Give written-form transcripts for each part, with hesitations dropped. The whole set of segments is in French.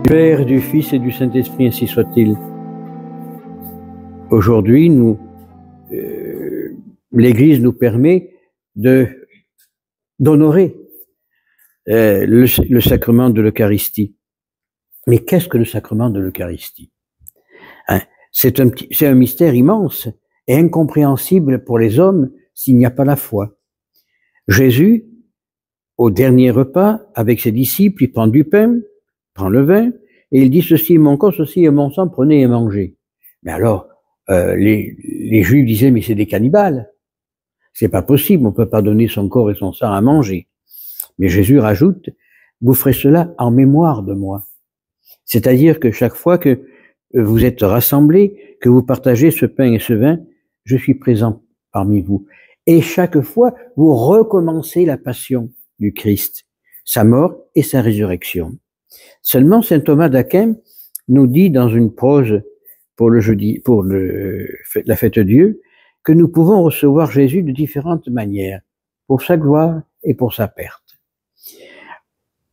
Du Père, du Fils et du Saint-Esprit, ainsi soit-il. Aujourd'hui, l'Église nous permet d'honorer le sacrement de l'Eucharistie. Mais qu'est-ce que le sacrement de l'Eucharistie? C'est un mystère immense et incompréhensible pour les hommes s'il n'y a pas la foi. Jésus, au dernier repas, avec ses disciples, il prend du pain, prend le vin, et il dit: ceci est mon corps, ceci est mon sang, prenez et mangez. Mais alors, les Juifs disaient: mais c'est des cannibales. C'est pas possible, on peut pas donner son corps et son sang à manger. Mais Jésus rajoute: vous ferez cela en mémoire de moi. C'est-à-dire que chaque fois que vous êtes rassemblés, que vous partagez ce pain et ce vin, je suis présent parmi vous. Et chaque fois, vous recommencez la passion du Christ, sa mort et sa résurrection. Seulement, saint Thomas d'Aquin nous dit dans une prose pour la fête Dieu, que nous pouvons recevoir Jésus de différentes manières, pour sa gloire et pour sa perte.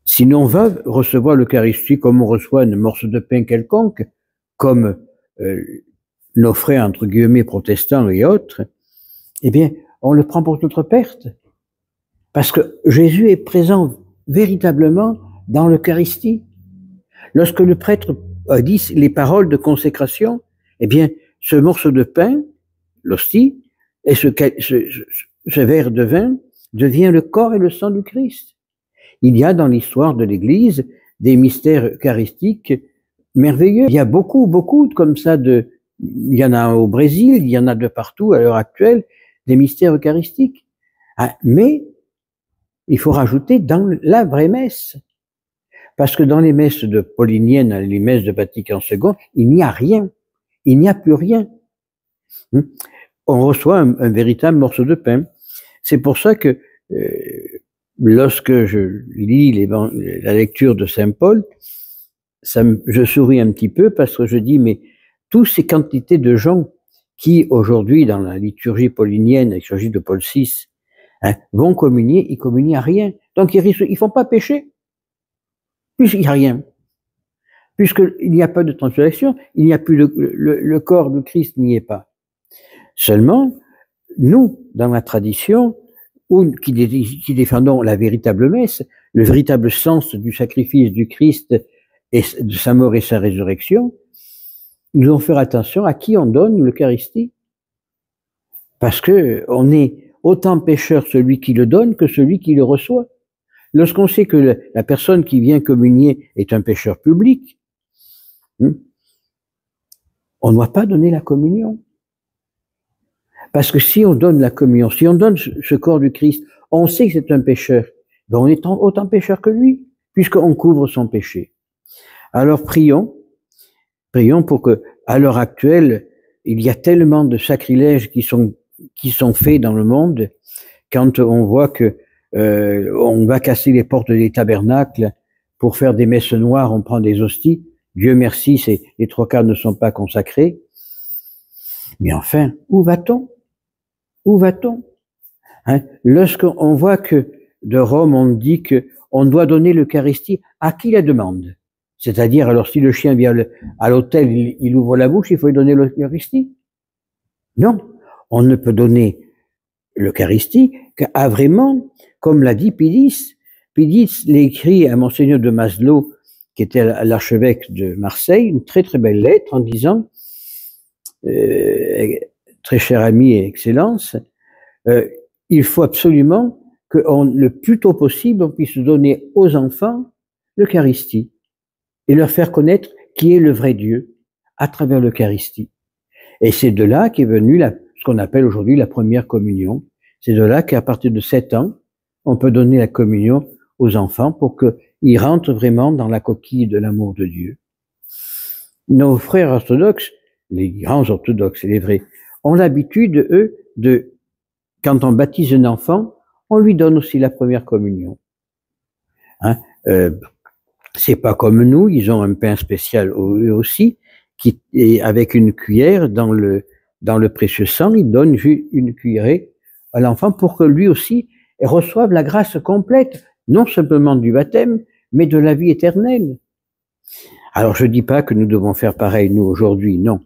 Si l'on va recevoir l'Eucharistie comme on reçoit une morceau de pain quelconque, comme nos frères, entre guillemets, protestants et autres, eh bien, on le prend pour notre perte. Parce que Jésus est présent véritablement dans l'Eucharistie. Lorsque le prêtre dit les paroles de consécration, eh bien, ce morceau de pain, l'hostie, et ce verre de vin devient le corps et le sang du Christ. Il y a dans l'histoire de l'Église des mystères eucharistiques merveilleux. Il y a beaucoup comme ça il y en a au Brésil, il y en a de partout à l'heure actuelle, des mystères eucharistiques. Mais il faut rajouter dans la vraie messe. Parce que dans les messes de pauliniennes, les messes de Vatican II, il n'y a rien. Il n'y a plus rien. On reçoit un véritable morceau de pain. C'est pour ça que lorsque je lis la lecture de saint Paul, je souris un petit peu parce que je dis, mais toutes ces quantités de gens qui aujourd'hui dans la liturgie paulinienne, la liturgie de Paul VI, vont communier, ils communient à rien. Donc ils font pas pécher. Puisqu'il n'y a rien. Puisqu'il n'y a pas de translation, il n'y a plus le corps du Christ n'y est pas. Seulement, nous, dans la tradition, qui défendons la véritable messe, le véritable sens du sacrifice du Christ et de sa mort et sa résurrection, nous devons faire attention à qui on donne l'Eucharistie. Parce que on est autant pécheur celui qui le donne que celui qui le reçoit. Lorsqu'on sait que la personne qui vient communier est un pécheur public, on ne doit pas donner la communion. Parce que si on donne la communion, si on donne ce corps du Christ, on sait que c'est un pécheur. Ben on est autant pécheur que lui, puisqu'on couvre son péché. Alors prions pour que, à l'heure actuelle, il y a tellement de sacrilèges qui sont faits dans le monde, quand on voit que on va casser les portes des tabernacles pour faire des messes noires, on prend des hosties. Dieu merci, les 3/4 ne sont pas consacrés. Mais enfin, où va-t-on? Où va-t-on? Lorsqu'on voit que de Rome, on dit que on doit donner l'Eucharistie à qui la demande. C'est-à-dire, alors si le chien vient à l'hôtel, il ouvre la bouche, il faut lui donner l'Eucharistie. Non, on ne peut donner l'Eucharistie qu'à vraiment, comme l'a dit Pidis. Pidis l'a écrit à Monseigneur de Maslow, qui était l'archevêque de Marseille, une très très belle lettre en disant, très cher ami et excellence, il faut absolument que le plus tôt possible, on puisse donner aux enfants l'Eucharistie et leur faire connaître qui est le vrai Dieu à travers l'Eucharistie. Et c'est de là qu'est venue ce qu'on appelle aujourd'hui la première communion. C'est de là qu'à partir de 7 ans, on peut donner la communion aux enfants pour qu'ils rentrent vraiment dans la coquille de l'amour de Dieu. Nos frères orthodoxes, les grands orthodoxes, c'est les vrais, ont l'habitude, eux, quand on baptise un enfant, on lui donne aussi la première communion. C'est pas comme nous, ils ont un pain spécial eux aussi, qui est avec une cuillère dans le précieux sang, ils donnent une cuillerée à l'enfant pour que lui aussi reçoive la grâce complète, non simplement du baptême, mais de la vie éternelle. Alors je dis pas que nous devons faire pareil, nous, aujourd'hui, non.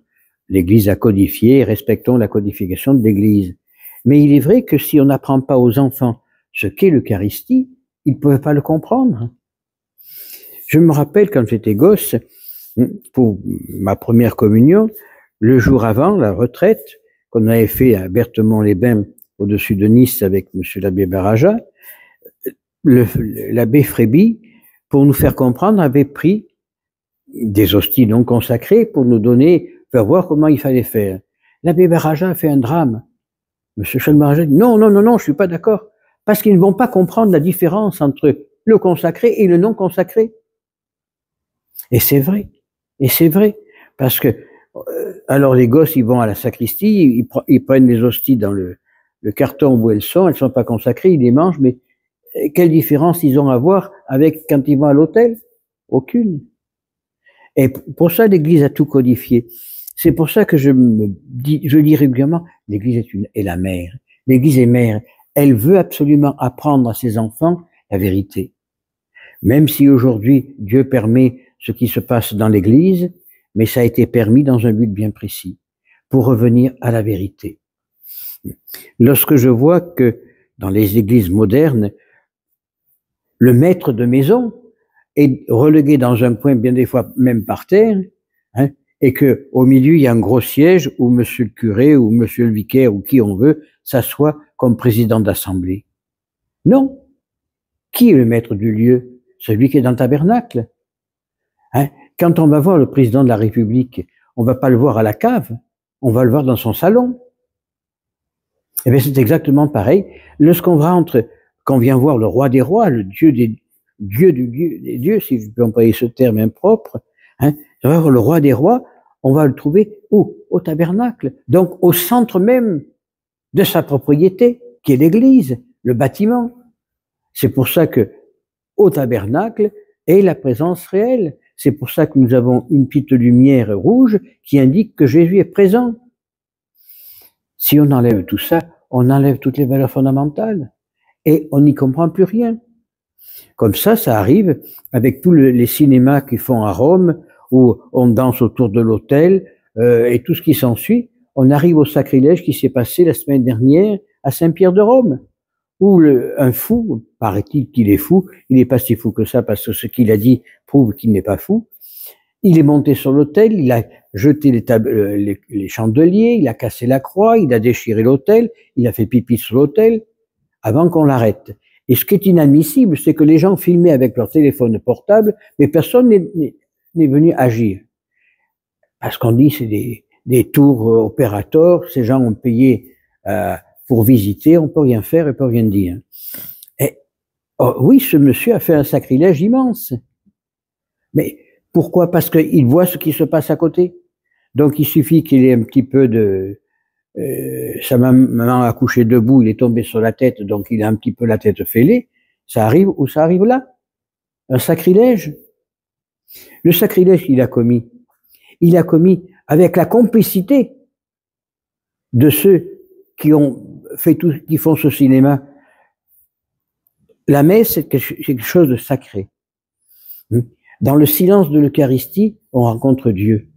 L'Église a codifié, respectons la codification de l'Église. Mais il est vrai que si on n'apprend pas aux enfants ce qu'est l'Eucharistie, ils ne peuvent pas le comprendre. Je me rappelle quand j'étais gosse, pour ma première communion, le jour avant la retraite, qu'on avait fait à Berthemont-les-Bains, au-dessus de Nice, avec M. l'abbé Baraja, l'abbé Fréby, pour nous faire comprendre, avait pris des hosties non consacrées pour nous donner, faire voir comment il fallait faire. L'abbé Baraja a fait un drame. M. Baraja dit non, non, non, non, je suis pas d'accord, parce qu'ils ne vont pas comprendre la différence entre le consacré et le non consacré. Et c'est vrai, parce que alors les gosses, ils vont à la sacristie, ils prennent les hosties dans le carton où elles sont pas consacrées, ils les mangent, mais quelle différence ils ont à voir avec quand ils vont à l'autel? Aucune. Et pour ça, l'Église a tout codifié. C'est pour ça que je dis régulièrement, l'Église est la mère. L'Église est mère. Elle veut absolument apprendre à ses enfants la vérité. Même si aujourd'hui, Dieu permet ce qui se passe dans l'Église, mais ça a été permis dans un but bien précis, pour revenir à la vérité. Lorsque je vois que dans les églises modernes, le maître de maison est relégué dans un coin, bien des fois même par terre, hein, et que au milieu il y a un gros siège où monsieur le curé ou monsieur le vicaire ou qui on veut s'assoit comme président d'assemblée. Non. Qui est le maître du lieu? Celui qui est dans le tabernacle. Hein? Quand on va voir le président de la République, on va pas le voir à la cave, on va le voir dans son salon. Eh bien, c'est exactement pareil. Lorsqu'on rentre, qu'on vient voir le roi des rois, le Dieu des dieux, si je peux employer ce terme impropre, hein, le roi des rois, on va le trouver où? Au tabernacle. Donc, au centre même de sa propriété, qui est l'église, le bâtiment. C'est pour ça que, au tabernacle, est la présence réelle. C'est pour ça que nous avons une petite lumière rouge qui indique que Jésus est présent. Si on enlève tout ça, on enlève toutes les valeurs fondamentales et on n'y comprend plus rien. Comme ça arrive avec tous les cinémas qu'ils font à Rome, où on danse autour de l'autel et tout ce qui s'ensuit. On arrive au sacrilège qui s'est passé la semaine dernière à Saint-Pierre de Rome, où un fou, paraît-il qu'il est fou, il n'est pas si fou que ça parce que ce qu'il a dit prouve qu'il n'est pas fou. Il est monté sur l'autel, il a jeté les chandeliers, il a cassé la croix, il a déchiré l'autel, il a fait pipi sur l'autel avant qu'on l'arrête. Et ce qui est inadmissible, c'est que les gens filmaient avec leur téléphone portable, mais personne n'est venu agir. Parce qu'on dit c'est des tours opérateurs, ces gens ont payé pour visiter, on peut rien faire, on peut rien dire. Et oui, ce monsieur a fait un sacrilège immense. Mais pourquoi? Parce qu'il voit ce qui se passe à côté. Donc il suffit qu'il ait un petit peu de... sa maman a couché debout, il est tombé sur la tête, donc il a un petit peu la tête fêlée. Ça arrive où ça arrive là? Un sacrilège. Le sacrilège qu'il a commis, il a commis avec la complicité de ceux qui ont fait tout, qui font ce cinéma. La messe, c'est quelque chose de sacré. Dans le silence de l'Eucharistie, on rencontre Dieu.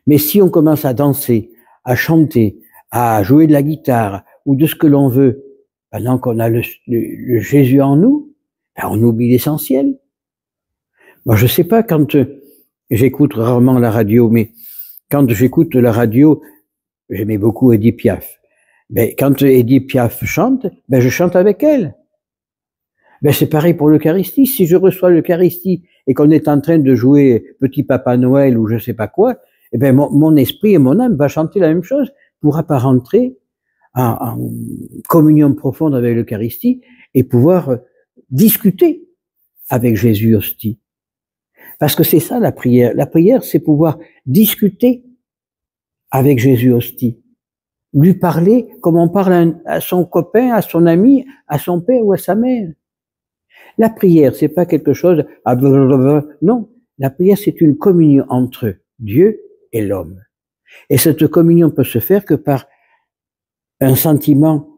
Mais si on commence à danser, à chanter, à jouer de la guitare ou de ce que l'on veut, pendant qu'on a le Jésus en nous, ben on oublie l'essentiel. Moi, je sais pas, quand j'écoute rarement la radio, mais quand j'écoute la radio, j'aimais beaucoup Edith Piaf. Ben, quand Edith Piaf chante, ben, je chante avec elle. Ben, c'est pareil pour l'Eucharistie. Si je reçois l'Eucharistie et qu'on est en train de jouer Petit Papa Noël ou je sais pas quoi, eh ben, mon esprit et mon âme va chanter la même chose, pourra pas rentrer en communion profonde avec l'Eucharistie et pouvoir discuter avec Jésus hostie. Parce que c'est ça la prière. La prière, c'est pouvoir discuter avec Jésus hostie. Lui parler comme on parle à son copain, à son ami, à son père ou à sa mère. La prière, c'est pas quelque chose, non. La prière, c'est une communion entre Dieu et l'homme. Et cette communion peut se faire que par un sentiment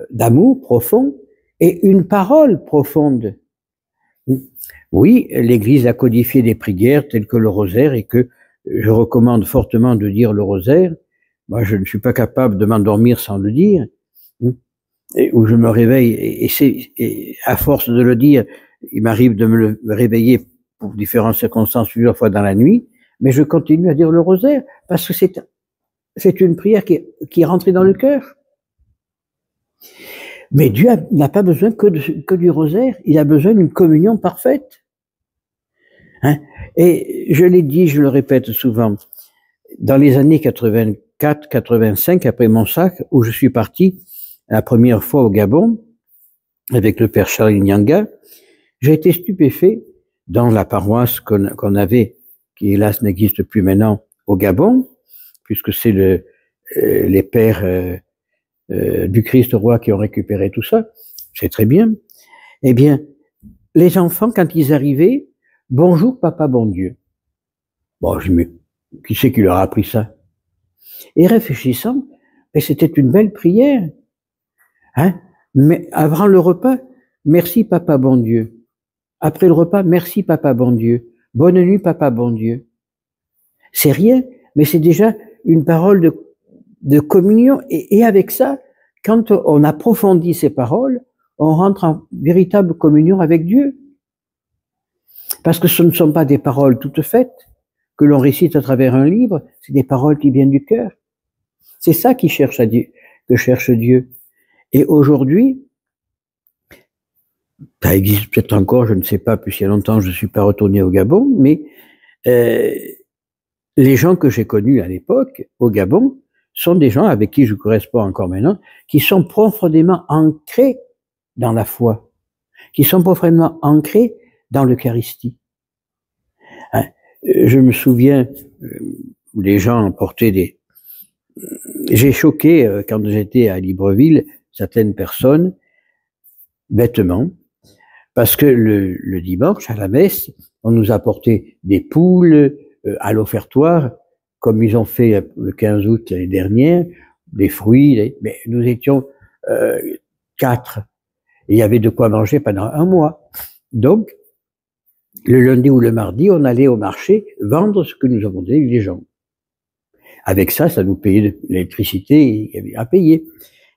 d'amour profond et une parole profonde. Oui, l'Église a codifié des prières telles que le rosaire et que je recommande fortement de dire le rosaire. Moi, je ne suis pas capable de m'endormir sans le dire, où je me réveille et à force de le dire, il m'arrive de me réveiller pour différentes circonstances plusieurs fois dans la nuit, mais je continue à dire le rosaire parce que c'est une prière qui est rentrée dans le cœur. Mais Dieu n'a pas besoin que du rosaire, il a besoin d'une communion parfaite. Hein? Et je l'ai dit, je le répète souvent, dans les années 84-85, après mon sac, où je suis parti la première fois au Gabon, avec le père Charles Nyanga, j'ai été stupéfait dans la paroisse qu'on avait, qui hélas n'existe plus maintenant, au Gabon, puisque c'est les pères du Christ roi qui ont récupéré tout ça, c'est très bien. Eh bien, les enfants, quand ils arrivaient, bonjour papa bon Dieu. Bon, je me qui c'est qui leur a appris ça? Et réfléchissant, et c'était une belle prière. Hein? Mais avant le repas, merci papa bon Dieu. Après le repas, merci papa bon Dieu. Bonne nuit papa bon Dieu. C'est rien, mais c'est déjà une parole de communion. Et avec ça, quand on approfondit ces paroles, on rentre en véritable communion avec Dieu. Parce que ce ne sont pas des paroles toutes faites que l'on récite à travers un livre, c'est des paroles qui viennent du cœur. C'est ça qui cherche à Dieu, que cherche Dieu. Et aujourd'hui, ça existe peut-être encore, je ne sais pas, puisqu'il y a longtemps je ne suis pas retourné au Gabon, mais les gens que j'ai connus à l'époque, au Gabon, sont des gens avec qui je corresponds encore maintenant, qui sont profondément ancrés dans la foi, qui sont profondément ancrés dans l'Eucharistie. Hein? Je me souviens, les gens portaient des... J'ai choqué, quand j'étais à Libreville, certaines personnes, bêtement, parce que le dimanche, à la messe, on nous apportait des poules à l'offertoire, comme ils ont fait le 15 août l'année dernière, des fruits, mais nous étions 4. Et il y avait de quoi manger pendant un mois. Donc, le lundi ou le mardi, on allait au marché vendre ce que nous avons dit les gens. Avec ça, ça nous payait de l'électricité à payer.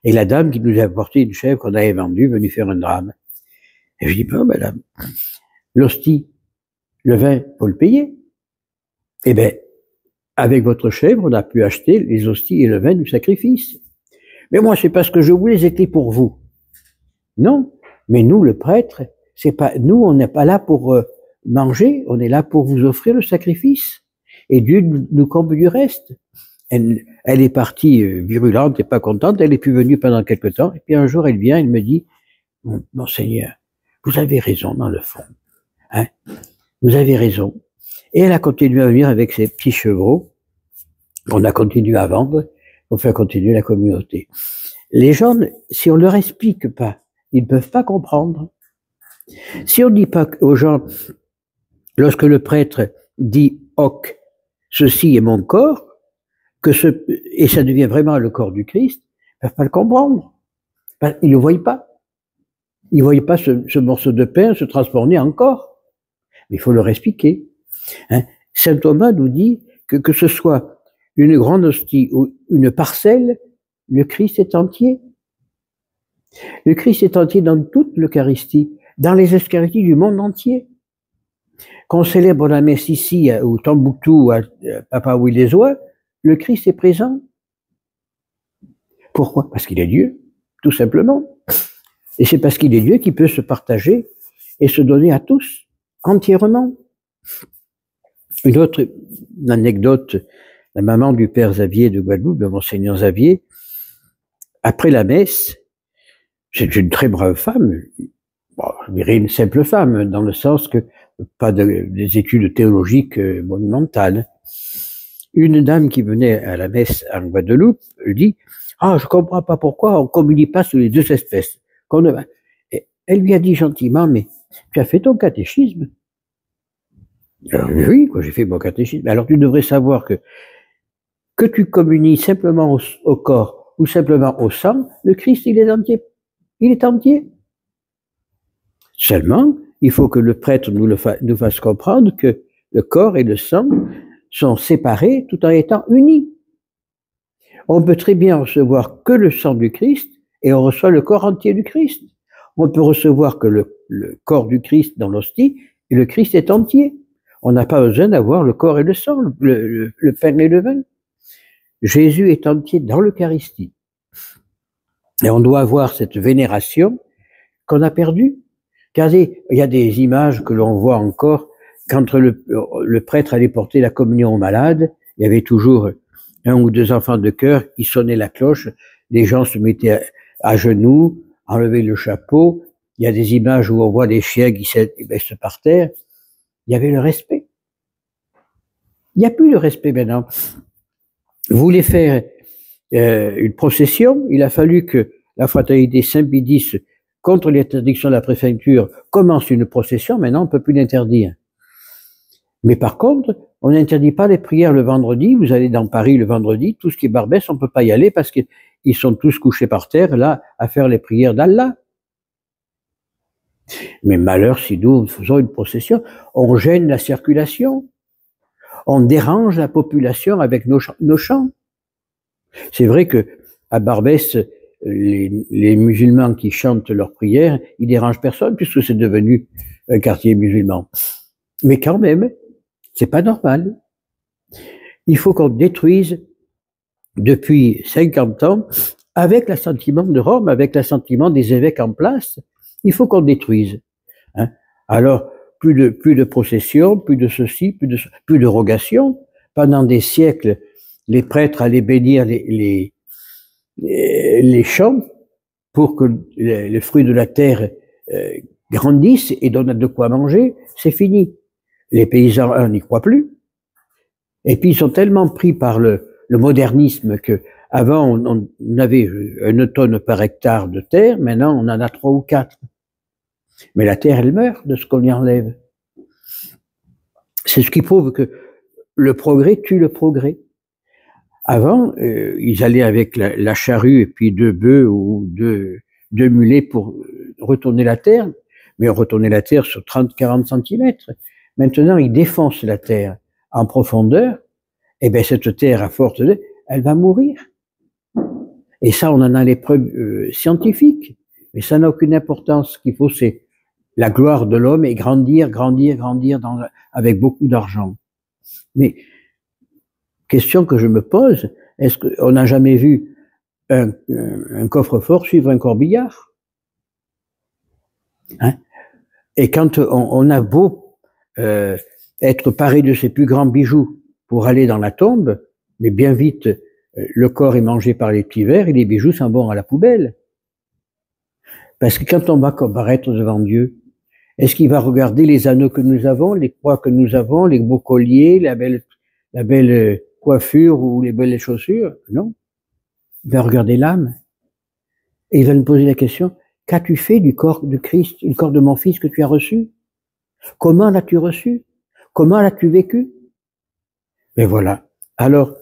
Et la dame qui nous a apporté une chèvre qu'on avait vendue, venue faire un drame. Et je dis, bon, madame, l'hostie, le vin, faut le payer. Eh bien, avec votre chèvre, on a pu acheter les hosties et le vin du sacrifice. Mais moi, c'est parce que je voulais étaient pour vous. Non, mais nous, le prêtre, c'est pas, nous, on n'est pas là pour manger, on est là pour vous offrir le sacrifice. Et Dieu nous comble du reste. Elle est partie virulente et pas contente, elle est plus venue pendant quelque temps, et puis un jour, elle vient, elle me dit, Monseigneur, vous avez raison dans le fond. Hein? Vous avez raison. Et elle a continué à venir avec ses petits chevreaux, qu'on a continué à vendre, pour faire continuer la communauté. Les gens, si on leur explique pas, ils ne peuvent pas comprendre. Si on ne dit pas aux gens, lorsque le prêtre dit « hoc », ceci est mon corps, et ça devient vraiment le corps du Christ, ils ne peuvent pas le comprendre. Ils ne le voient pas. Ils ne voient pas ce morceau de pain se transformer en corps. Mais il faut leur expliquer. Hein? Saint Thomas nous dit que ce soit une grande hostie ou une parcelle, le Christ est entier. Le Christ est entier dans toute l'Eucharistie, dans les Eucharisties du monde entier. Qu'on célèbre la messe ici, au Tombouctou, à Papa-Ouilezois, le Christ est présent. Pourquoi? Parce qu'il est Dieu, tout simplement. Et c'est parce qu'il est Dieu qu'il peut se partager et se donner à tous, entièrement. Une autre anecdote, la maman du père Xavier de Guadeloupe, de Monseigneur Xavier, après la messe, c'est une très brave femme, bon, je dirais une simple femme, dans le sens que pas des études théologiques monumentales. Une dame qui venait à la messe en Guadeloupe dit « Ah, je comprends pas pourquoi on communie pas sur les deux espèces. » Et elle lui a dit gentiment « Mais tu as fait ton catéchisme ?» Alors, oui, quoi, j'ai fait mon catéchisme. Alors tu devrais savoir que tu communies simplement au corps ou simplement au sang, le Christ, il est entier. Il est entier. Seulement, il faut que le prêtre nous fasse comprendre que le corps et le sang sont séparés tout en étant unis. On peut très bien recevoir que le sang du Christ et on reçoit le corps entier du Christ. On peut recevoir que le corps du Christ dans l'hostie et le Christ est entier. On n'a pas besoin d'avoir le corps et le sang, le pain et le vin. Jésus est entier dans l'Eucharistie. Et on doit avoir cette vénération qu'on a perdue. Regardez, il y a des images que l'on voit encore. Quand le prêtre allait porter la communion aux malades, il y avait toujours un ou deux enfants de chœur qui sonnaient la cloche. Les gens se mettaient à genoux, enlevaient le chapeau. Il y a des images où on voit des chiens qui se par terre. Il y avait le respect. Il n'y a plus de respect maintenant. Vous voulez faire une procession, il a fallu que la fraternité Saint-Pédis, contre l'interdiction de la préfecture, commence une procession. Maintenant, on ne peut plus l'interdire. Mais par contre, on n'interdit pas les prières le vendredi. Vous allez dans Paris le vendredi, tout ce qui est Barbès, on ne peut pas y aller parce qu'ils sont tous couchés par terre, là, à faire les prières d'Allah. Mais malheur, si nous faisons une procession, on gêne la circulation. On dérange la population avec nos chants. C'est vrai que à Barbès, les musulmans qui chantent leurs prières, ils dérangent personne puisque c'est devenu un quartier musulman. Mais quand même, c'est pas normal. Il faut qu'on détruise depuis 50 ans, avec l'assentiment de Rome, avec l'assentiment des évêques en place, il faut qu'on détruise. Hein? Alors, plus de procession, plus de ceci, plus de rogation. Pendant des siècles, les prêtres allaient bénir les champs pour que les fruits de la terre grandissent et donnent de quoi manger. C'est fini. Les paysans n'y croient plus. Et puis ils sont tellement pris par le modernisme que avant on avait 1 tonne par hectare de terre, maintenant on en a 3 ou 4. Mais la terre, elle meurt de ce qu'on y enlève. C'est ce qui prouve que le progrès tue le progrès. Avant, ils allaient avec la charrue et puis 2 bœufs ou 2 mulets pour retourner la terre, mais retourner la terre sur 30-40 centimètres. Maintenant, ils défoncent la terre en profondeur, et bien cette terre, à force elle va mourir. Et ça, on en a les preuves scientifiques. Mais ça n'a aucune importance. Ce qu'il faut, c'est la gloire de l'homme et grandir avec beaucoup d'argent. Mais, question que je me pose, est-ce qu'on n'a jamais vu un coffre-fort suivre un corbillard? Hein? Et quand on a beau être paré de ses plus grands bijoux pour aller dans la tombe, mais bien vite, le corps est mangé par les petits vers et les bijoux s'en vont à la poubelle. Parce que quand on va comparaître devant Dieu, est-ce qu'il va regarder les anneaux que nous avons, les croix que nous avons, les beaux colliers, la belle coiffure ou les belles chaussures? Non. Il va regarder l'âme. Et il va nous poser la question, qu'as-tu fait du corps de Christ, du corps de mon fils que tu as reçu? Comment l'as-tu reçu? Comment l'as-tu vécu? Et voilà. Alors,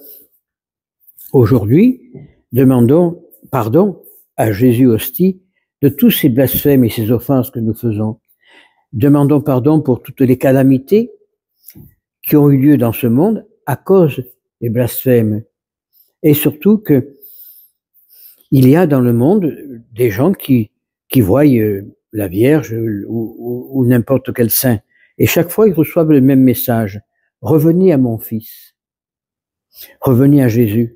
aujourd'hui, demandons pardon à Jésus hostie de tous ces blasphèmes et ces offenses que nous faisons. Demandons pardon pour toutes les calamités qui ont eu lieu dans ce monde à cause des blasphèmes. Et surtout que il y a dans le monde des gens qui voient la Vierge ou n'importe quel saint. Et chaque fois, ils reçoivent le même message. Revenez à mon fils. Revenez à Jésus,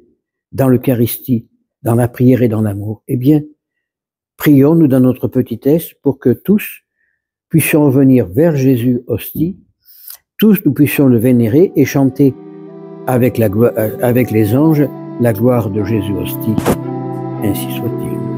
dans l'Eucharistie, dans la prière et dans l'amour. Eh bien, prions-nous dans notre petitesse pour que tous puissions revenir vers Jésus hostie, tous nous puissions le vénérer et chanter avec les anges la gloire de Jésus hostie. Ainsi soit-il.